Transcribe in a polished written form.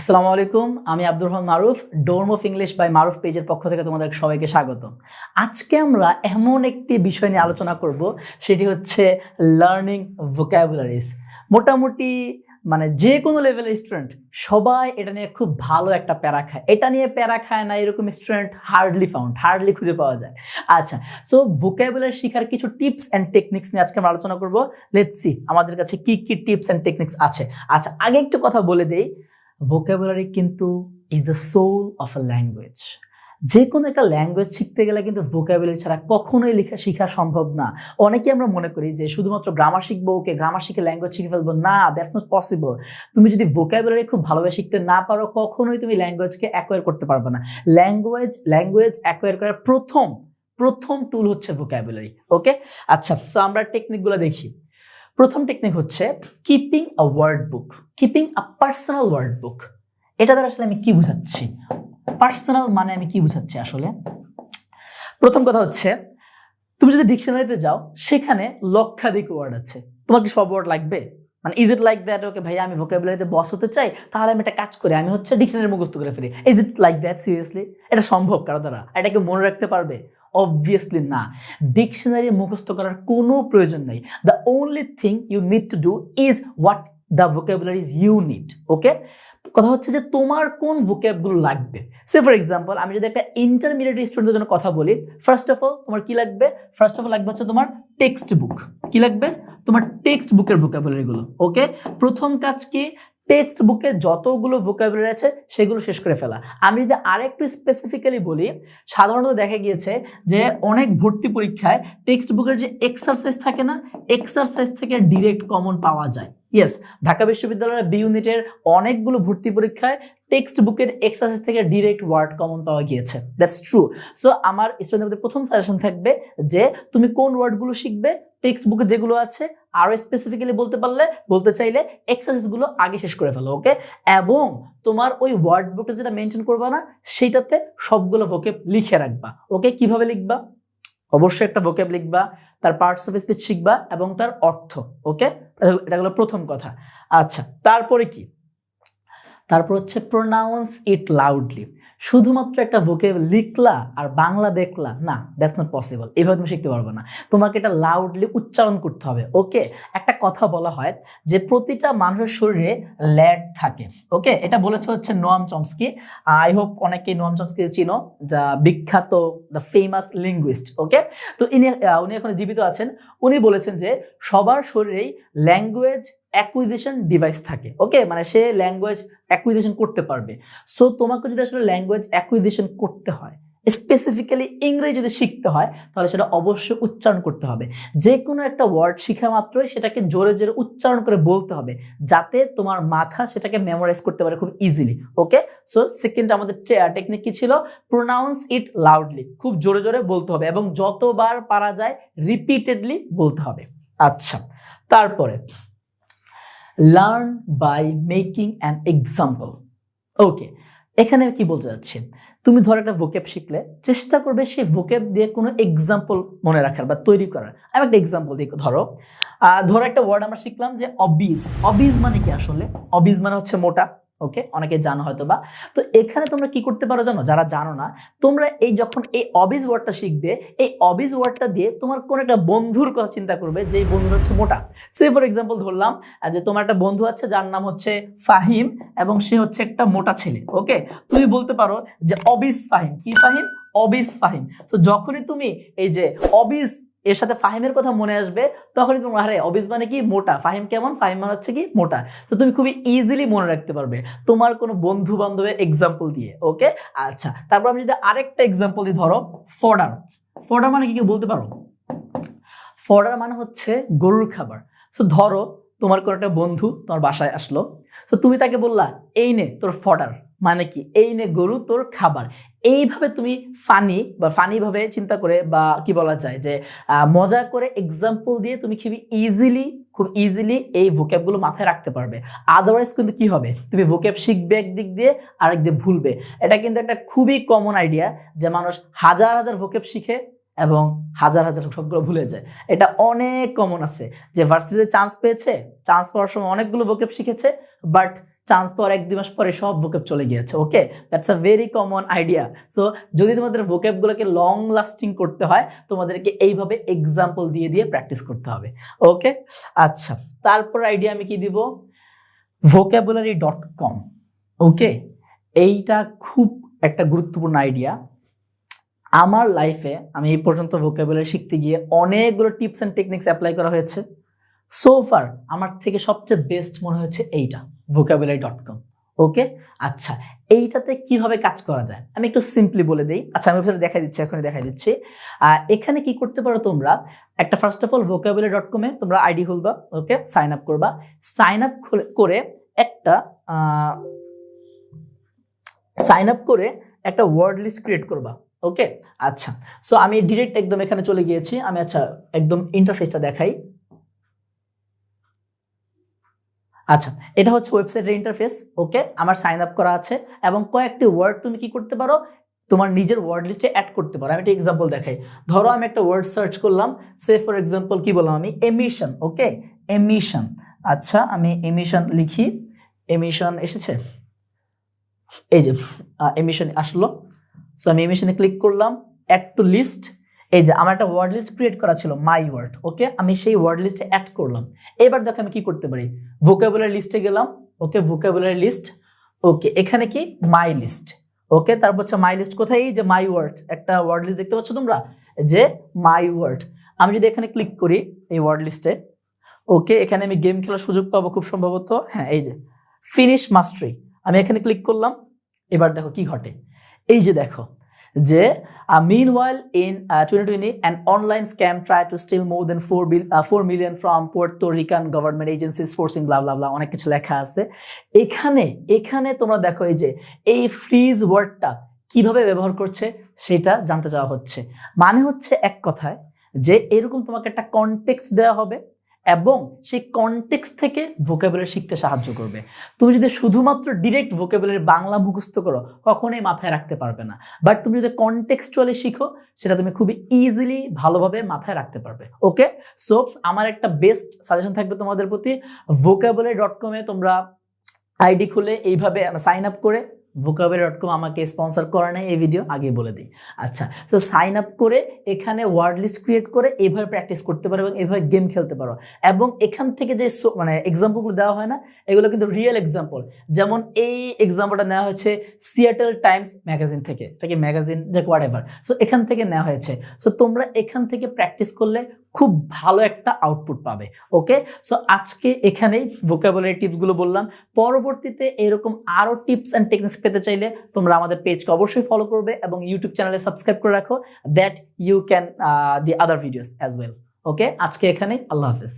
আসসালামু আলাইকুম, আমি আব্দুর রহমান মারুফ, ডোর্ম অফ ইংলিশ বাই মারুফ পেজের পক্ষ থেকে তোমাদের সবাইকে স্বাগত। আজকে আমরা এমন একটি বিষয় নিয়ে আলোচনা করব, সেটি হচ্ছে লার্নিং ভোকাবুলারিজ। মোটামুটি যে কোনো লেভেলের স্টুডেন্ট সবাই এটা নিয়ে খুব ভালো একটা প্যারা খায়। এটা নিয়ে প্যারা খায় না এরকম স্টুডেন্ট হার্ডলি খুঁজে পাওয়া যায়। আচ্ছা, সো ভোকাবুলারি শেখার কিছু টিপস অ্যান্ড টেকনিক্স নিয়ে আজকে আমরা আলোচনা করব। লেটস সি আমাদের কাছে কি কি টিপস অ্যান্ড টেকনিক্স আছে। আচ্ছা, আগে একটু কথা বলে দেই, ভোকাবুলারি কিন্তু is the soul of a language. যে কোনো একটা ল্যাঙ্গুয়েজ শিখতে গেলে কিন্তু ভোকাবুলারি ছাড়া কখনোই শেখা সম্ভব না। অনেকে আমরা মনে করি যে শুধুমাত্র গ্রামার শিখবো, ওকে গ্রামার শিখে ল্যাঙ্গুয়েজ শিখে ফেলবো। না, দ্যাটস নট পসিবল। তুমি যদি ভোকাবুলারি খুব ভালোভাবে শিখতে না পারো, কখনোই তুমি ল্যাঙ্গুয়েজকে অ্যাকোয়ার করতে পারবে না। ল্যাঙ্গুয়েজ অ্যাকোয়ার করার প্রথম টুল হচ্ছে ভোকাবুলারি। ওকে, আচ্ছা, সো আমরা টেকনিকগুলো দেখি। প্রথম টেকনিক হচ্ছে keeping a word book, keeping a personal word book. এটা দ্বারা আসলে আমি কি বুঝাচ্ছি, পার্সোনাল মানে আমি কি বুঝাচ্ছি আসলে? প্রথম কথা হচ্ছে, তুমি যদি ডিকশনারিতে যাও, সেখানে লক্ষাধিক ওয়ার্ড আছে। তোমার কি সব ওয়ার্ড লাগবে? Is it like that? Okay ভাইয়া, আমি ভোকাবুলারিতে বস হতে চাই, তাহলে আমি একটা কাজ করি, আমি ডিকশনারি মুখস্থ করে ফেলি। Is it like that? Seriously এটা সম্ভব কারো দ্বারা? এটাকে মনে রাখতে পারবে? অবভিয়াসলি না। ডিকশনারি মুখস্থ করার কোনো প্রয়োজন নেই। The only thing you need to do is what the vocabularies you need. Okay, কথা হচ্ছে যে তোমার কোন ভোক্যাবগুলো লাগবে। সে ফর এক্সাম্পল, আমি যদি একটা ইন্টারমিডিয়েট স্টুডেন্টের জন্য কথা বলি, ফার্স্ট অফ অল তোমার কি লাগবে? ফার্স্ট অফ অল লাগবে হচ্ছে তোমার টেক্সট বুক। কি লাগবে? তোমার টেক্সট বুকের ভোকাবুলারিগুলো। ওকে, প্রথম কাজ কি? টেক্সট বুকে যতগুলো ভোকাবুলারি আছে সেগুলো শেষ করে ফেলা। আমি যদি আরেকটু স্পেসিফিক্যালি বলি, সাধারণত দেখা গিয়েছে যে অনেক ভর্তি পরীক্ষায় টেক্সট বুকের যে এক্সারসাইজ থাকে না, এক্সারসাইজ থেকে ডিরেক্ট কমন পাওয়া যায়। ইয়েস, ঢাকা বিশ্ববিদ্যালয়ের বি ইউনিটের অনেকগুলো ভর্তি পরীক্ষায় টেক্সট বুকের এক্সারসাইজ থেকে ডিরেক্ট ওয়ার্ড কমন পাওয়া গিয়েছে। That's true. সো আমার স্টুডেন্টদের প্রথম সাজেশন থাকবে যে তুমি কোন ওয়ার্ডগুলো শিখবে, টেক্সট বুকে যেগুলো আছে, আরো স্পেসিফিক্যালি বলতে চাইলে এক্সারসাইজগুলো আগে শেষ করে ফেলো। ওকে, এবং তোমার ওই ওয়ার্ড বুকটা যেটা মেনটেন করবা না, সেইটাতে সবগুলো ভোকেব লিখে রাখবা। ওকে, কিভাবে লিখবা? অবশ্যই একটা ভোকেব লিখবা, তার পার্টস অফ স্পিচ শিখবা এবং তার অর্থ। ওকে, এটা হলো প্রথম কথা। আচ্ছা, তারপরে কি? তারপর হচ্ছে প্রোনাউন্স ইট লাউডলি। শুধুমাত্র একটা ভোকেব লিখলা আর বাংলা দেখলা না, দ্যাটস নট পসিবল। এভাবে তুমি শিখতে পারবে না। তোমাকে এটা লাউডলি উচ্চারণ করতে হবে। ওকে, একটা কথা বলা হয় যে প্রতিটা মানুষের শরীরে ল্যাট থাকে। ওকে, এটা বলেছে হচ্ছে নোয়াম চমস্কি। আই হোপ অনেকেই নোয়াম চমস্কি চিনো, যা বিখ্যাত দ্য ফেমাস লিঙ্গুইস্ট। ওকে, তো উনি এখন জীবিত আছেন। উনি বলেছেন যে সবার শরীরেই ল্যাঙ্গুয়েজ অ্যাকুইজিশন ডিভাইস থাকে। ওকে, সে ল্যাঙ্গুয়েজ অ্যাকুইজিশন করতে পারবে। সো তোমাকে যদি আসলে ল্যাঙ্গুয়েজ অ্যাকুইজিশন করতে হয়, স্পেসিফিক্যালি ইংরেজি যদি শিখতে হয়, তাহলে সেটা অবশ্যই উচ্চারণ করতে হবে। যে কোনো একটা ওয়ার্ড শিখা মাত্রই সেটাকে জোরে জোরে উচ্চারণ করে বলতে হবে, যাতে তোমার মাথা সেটাকে মেমোরাইজ করতে পারে খুব ইজিলি। ওকে, সো সেকেন্ড আমাদের টেকনিক কি ছিল? প্রোনাউন্স ইট লাউডলি। খুব জোরে জোরে বলতে হবে এবং যতবার পারা যায় রিপিটেডলি বলতে হবে। আচ্ছা, তারপরে learn by making an example. Okay, এখানে কি বলতে যাচ্ছি? তুমি ধরো একটা ভোকেব শিখলে, চেষ্টা করবে সেই ভোকেব দিয়ে কোনো এক্সাম্পল মনে রাখার বা তৈরি করার। আমি একটা এক্সাম্পল দিই। ধরো একটা ওয়ার্ড আমরা শিখলাম যে অবিজ। অবিজ মানে কি আসলে? অবিজ মানে হচ্ছে মোটা। ওকে, অনেকে জানো হয়তো বা। তো এখানে তোমরা কি করতে পারো জানো? যারা জানো না, তোমরা যখন এই অবিজ ওয়ার্ডটা শিখবে, এই অবিজ ওয়ার্ডটা দিয়ে তোমার কোন একটা বন্ধুর কথা চিন্তা করবে, যে বন্ধুটা হচ্ছে মোটা। সে ফর এক্সাম্পল ধরলাম যে তোমার একটা বন্ধু আছে যার নাম হচ্ছে ফাহিম এবং সে হচ্ছে একটা মোটা ছেলে। ওকে, তুমি বলতে পারো যে অবিজ ফাহিম। কি ফাহিম? অবিজ ফাহিম। তো যখনই তুমি এই যে অবিজ এর সাথে ফাহিমের কথা মনে আসবে, তখনই তোমার আরে অবিজ মানে কি? মোটা। ফাহিম কেমন? ফাহিম মানে হচ্ছে কি? মোটা। তো তুমি খুবই ইজিলি মনে রাখতে পারবে তোমার কোনো বন্ধু বান্ধবের এক্সাম্পল দিয়ে। ওকে, আচ্ছা, তারপর আমি যদি আরেকটা এক্সাম্পল দিই, ধরো ফডার। ফডার মানে কি বলতে পারো? ফডার মানে হচ্ছে গরুর খাবার। সো ধরো তোমার কোনো একটা বন্ধু তোমার বাসায় আসলো, তো তুমি তাকে বললা এই নে তোর ফডার, মানে কি? এই নে গরু তোর খাবার। এইভাবে তুমি ফানি ভাবে চিন্তা করে, বা কি বলা যায় যে মজা করে এক্সাম্পল দিয়ে তুমি খুব ইজিলি এই ভোক্যাবগুলো মাথায় রাখতে পারবে। আদারওয়াইজ কিন্তু কি হবে? তুমি ভোক্যাব শিখবে একদিক দিয়ে, আরেক দিয়ে ভুলবে। এটা কিন্তু একটা খুবই কমন আইডিয়া যে মানুষ হাজার হাজার ভোক্যাব শিখে এবং হাজার হাজার সবগুলো ভুলে যায়। এটা অনেক কমন আছে যে ভার্সিটিতে চান্স পাওয়ার সময় অনেকগুলো ভোকেব শিখেছে, বাট চান্স পাওয়ার 1-2 মাস পরে সব ভোকেব চলে গিয়েছে। Okay, that's a very common idea. So যদি তোমাদের ভোকেবগুলোকে লং লাস্টিং করতে হয় তোমাদেরকে এইভাবে এক্সাম্পল দিয়ে দিয়ে প্র্যাকটিস করতে হবে। ওকে, আচ্ছা, তারপর আইডিয়া আমি কি দিব, vocabulary.com। ওকে, এইটা খুব একটা গুরুত্বপূর্ণ আইডিয়া। আমার লাইফে আমি এই পর্যন্ত ভোকাবুলারি শিখতে গিয়ে অনেকগুলো টিপস অ্যান্ড টেকনিক্স অ্যাপ্লাই করা হয়েছে। সো ফার আমার থেকে সবচেয়ে বেস্ট মনে হচ্ছে এইটা, vocabulary.com। ওকে, আচ্ছা, এইটাতে কিভাবে কাজ করা যায় আমি একটু সিম্পলি বলে দিই। আচ্ছা, আমি ওয়েবসাইটে দেখাই দিচ্ছি, এখনই দেখাই দিচ্ছি। এখানে কি করতে পারো তোমরা, একটা ফার্স্ট অফ অল vocabulary.com-এ তোমরা আইডি খুলবা। ওকে, সাইন আপ করবা। সাইন আপ করে একটা ওয়ার্ড লিস্ট ক্রিয়েট করবা। ওকে, আচ্ছা, সো আমি ডিরেক্ট একদম এখানে চলে গিয়েছি। আমি আচ্ছা একদম ইন্টারফেসটা দেখাই। আচ্ছা, এটা হচ্ছে ওয়েবসাইটের ইন্টারফেস। ওকে, আমার সাইন আপ করা আছে এবং কয়েকটি ওয়ার্ড তুমি কি করতে পারো, তোমার নিজের ওয়ার্ড লিস্টে অ্যাড করতে পারো। আমি একটা এক্সাম্পল দেখাই। ধরো আমি একটা ওয়ার্ড সার্চ করলাম, সে ফর এক্সাম্পল কি বললাম আমি, এমিশন। ওকে, এমিশন। আচ্ছা, আমি এমিশন লিখি, এমিশন এসেছে, এই যে এমিশন আসলো। সো আমি এমিশনে ক্লিক করলাম, অ্যাড টু লিস্ট। এই যে আমার একটা ওয়ার্ড লিস্ট ক্রিয়েট করা ছিল, মাই ওয়ার্ড। ওকে, আমি সেই ওয়ার্ড লিস্টে অ্যাড করলাম। এবার দেখো আমি কি করতে পারি, ভোকাবুলারি লিস্টে গেলাম। ওকে, ভোকাবুলারি লিস্ট। ওকে, এখানে কি মাই লিস্ট। ওকে, তারপর হচ্ছে মাই লিস্ট কোথায়, এই যে মাই ওয়ার্ড, একটা ওয়ার্ড লিস্ট দেখতে পাচ্ছ তোমরা, যে মাই ওয়ার্ড। আমি যদি এখানে ক্লিক করি এই ওয়ার্ড লিস্টে, ওকে, এখানে আমি গেম খেলার সুযোগ পাবো খুব সম্ভবত। হ্যাঁ, এই যে ফিনিশ মাস্টারি, আমি এখানে ক্লিক করলাম। এবার দেখো কি ঘটে, এই যে দেখো যে meanwhile in 2020 an online scam tried to steal more than 4 million from Puerto Rican government agencies forcing blah blah blah, অনেক কিছু লেখা আছে এখানে তোমরা দেখো এই যে এই ফ্রিজ ওয়ার্ডটা কিভাবে ব্যবহার করছে সেটা জানতে চাওয়া হচ্ছে। মানে হচ্ছে এক কথায় যে এরকম তোমাকে একটা কনটেক্সট দেওয়া হবে এবং সেই কনটেক্সট থেকে ভোকাবুলারি শিখতে সাহায্য করবে। তুমি যদি শুধুমাত্র ডিরেক্ট ভোকাবুলারি বাংলা মুখস্থ করো কখনোই মাথায় রাখতে পারবে না, বাট তুমি যদি কনটেক্সচুয়ালি শিখো সেটা তুমি খুবই ইজিলি ভালোভাবে মাথায় রাখতে পারবে। ওকে, সো আমার একটা বেস্ট সাজেশন থাকবে তোমাদের প্রতি, vocabulary.com-এ তোমরা আইডি খুলে এইভাবে সাইন আপ করে, vocabulary.com আমাকে স্পন্সর করে নাই এই ভিডিও, আগে বলে দিই। আচ্ছা, তো সাইন আপ করে এখানে ওয়ার্ড লিস্ট ক্রিয়েট করে এইভাবে প্র্যাকটিস করতে পারো এবং এইভাবে গেম খেলতে পারো। এবং এখান থেকে যে মানে এক্সাম্পলগুলো দেওয়া হয় না, এগুলো কিন্তু রিয়েল এক্সাম্পল। যেমন এই এক্সাম্পলটা নেওয়া হয়েছে সিয়াটেল টাইমস ম্যাগাজিন থেকে, এটা কি ম্যাগাজিন যে হোয়াটএভার, সো এখান থেকে নেওয়া হয়েছে। সো তোমরা এখান থেকে প্র্যাকটিস করলে খুব ভালো একটা আউটপুট পাবে। ওকে, সো আজকে এখানেই ভোকাবুলারি টিপসগুলো বললাম। পরবর্তীতে এরকম আরও টিপস অ্যান্ড টেকনিক্স পেতে চাইলে তোমরা আমাদের পেজকে অবশ্যই ফলো করবে এবং ইউটিউব চ্যানেলে সাবস্ক্রাইব করে রাখো, that you can the other videos as well. Okay, আজকে এখানেই, আল্লাহ হাফেজ।